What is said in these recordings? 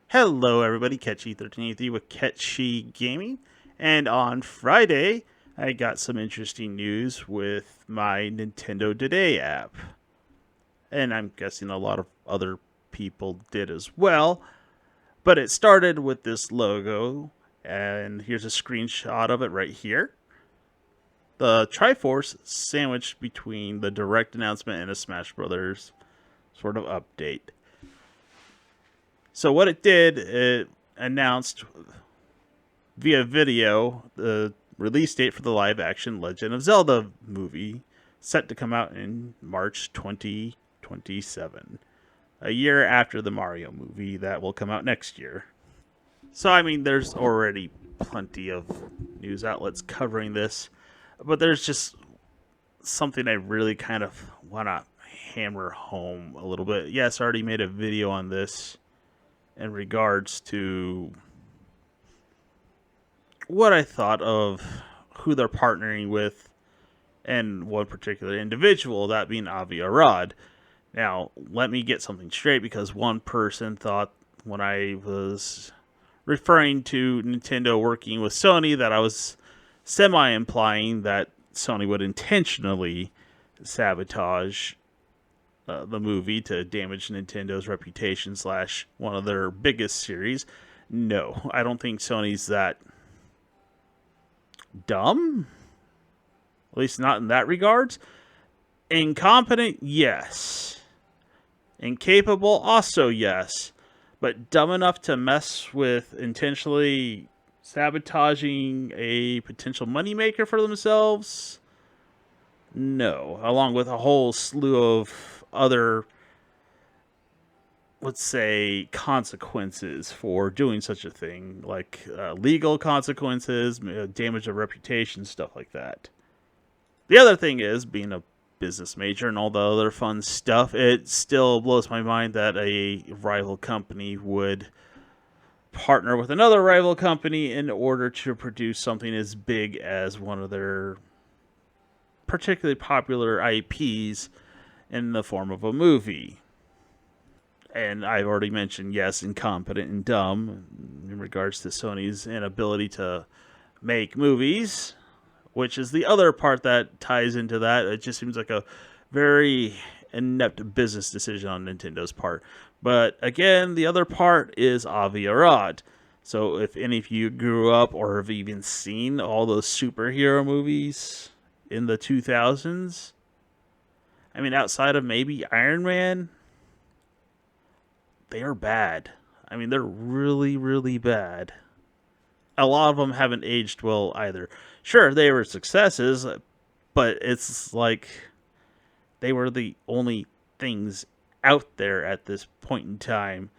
Hello, everybody. Catchy1383 with Catchy Gaming. And on Friday, I got some interesting news with my Nintendo Today app. And I'm guessing a lot of other people did as well. But it started with this logo, and here's a screenshot of it right here. The Triforce sandwiched between the direct announcement and a Smash Brothers sort of update. So what it did, it announced via video the release date for the live action Legend of Zelda movie, set to come out in March 2027, a year after the Mario movie that will come out next year. So, I mean, there's already plenty of news outlets covering this, but there's just something I really kind of want to hammer home a little bit. Yes, I already made a video on this in regards to what I thought of who they're partnering with and one particular individual, that being Avi Arad. Now, let me get something straight because one person thought when I was referring to Nintendo working with Sony that I was semi implying that Sony would intentionally sabotage the movie to damage Nintendo's reputation slash one of their biggest series. No, I don't think Sony's that dumb. At least not in that regards. Incompetent, yes. Incapable, also yes. But dumb enough to mess with intentionally sabotaging a potential moneymaker for themselves? No. Along with a whole slew of other, let's say, consequences for doing such a thing, like legal consequences, damage of reputation, stuff like that. The other thing is, being a business major and all the other fun stuff, it still blows my mind that a rival company would partner with another rival company in order to produce something as big as one of their particularly popular IPs in the form of a movie. And I've already mentioned, yes, incompetent and dumb in regards to Sony's inability to make movies, which is the other part that ties into that. It just seems like a very inept business decision on Nintendo's part. But again, the other part is Avi Arad. So if any of you grew up or have even seen all those superhero movies in the 2000s, I mean, outside of maybe Iron Man, they are bad. I mean, they're really, really bad. A lot of them haven't aged well either. Sure, they were successes, but it's like they were the only things out there at this point in time.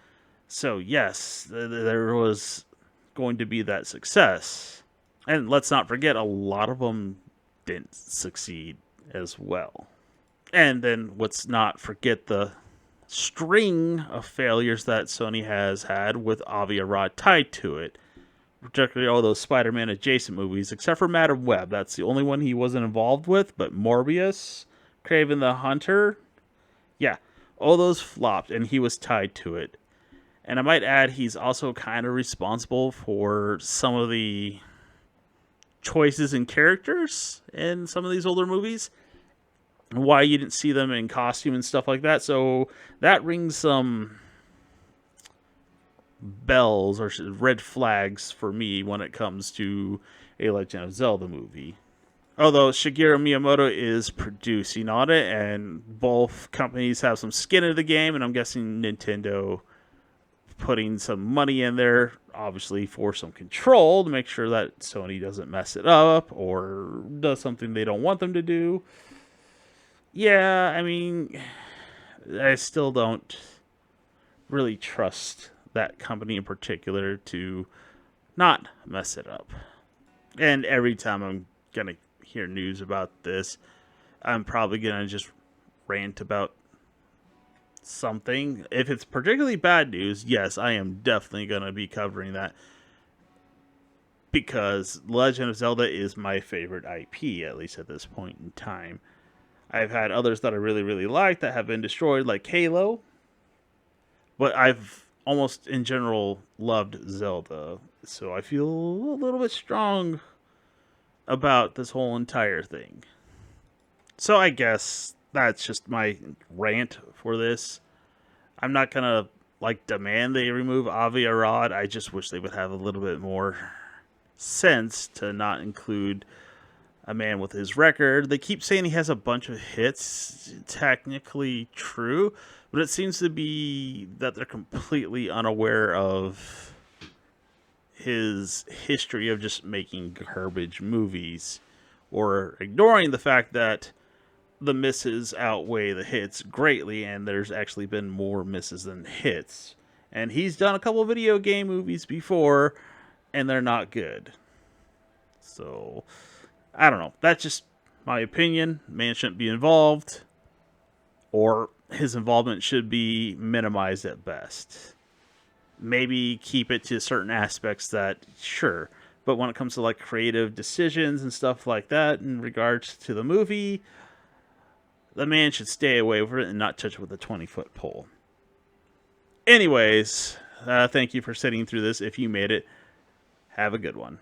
So, yes, there was going to be that success. And let's not forget, a lot of them didn't succeed as well. And then let's not forget the string of failures that Sony has had with Avi Arad tied to it, particularly all those Spider-Man adjacent movies, except for Madam Web. That's the only one he wasn't involved with, but Morbius, Kraven the Hunter, yeah, all those flopped, and he was tied to it. And I might add, he's also kind of responsible for some of the choices in characters in some of these older movies. Why you didn't see them in costume and stuff like that. So that rings some bells or red flags for me when it comes to a Legend of Zelda movie. Although Shigeru Miyamoto is producing on it, and both companies have some skin in the game, and I'm guessing Nintendo putting some money in there, obviously for some control to make sure that Sony doesn't mess it up or does something they don't want them to do. Yeah, I mean, I still don't really trust that company in particular to not mess it up. And every time I'm going to hear news about this, I'm probably going to just rant about something. If it's particularly bad news, yes, I am definitely going to be covering that because Legend of Zelda is my favorite IP, at least at this point in time. I've had others that I really, really like that have been destroyed, like Halo. But I've almost in general loved Zelda. So I feel a little bit strong about this whole entire thing. So I guess that's just my rant for this. I'm not gonna like demand they remove Avi Arad. I just wish they would have a little bit more sense to not include a man with his record. They keep saying he has a bunch of hits. Technically true, but it seems to be that they're completely unaware of his history of just making garbage movies, or ignoring the fact that the misses outweigh the hits greatly, and there's actually been more misses than hits. And he's done a couple video game movies before, and they're not good. So, I don't know. That's just my opinion. Man shouldn't be involved, or his involvement should be minimized at best. Maybe keep it to certain aspects that, sure. But when it comes to like creative decisions and stuff like that in regards to the movie, the man should stay away from it and not touch it with a 20-foot pole. Anyways, thank you for sitting through this. If you made it, have a good one.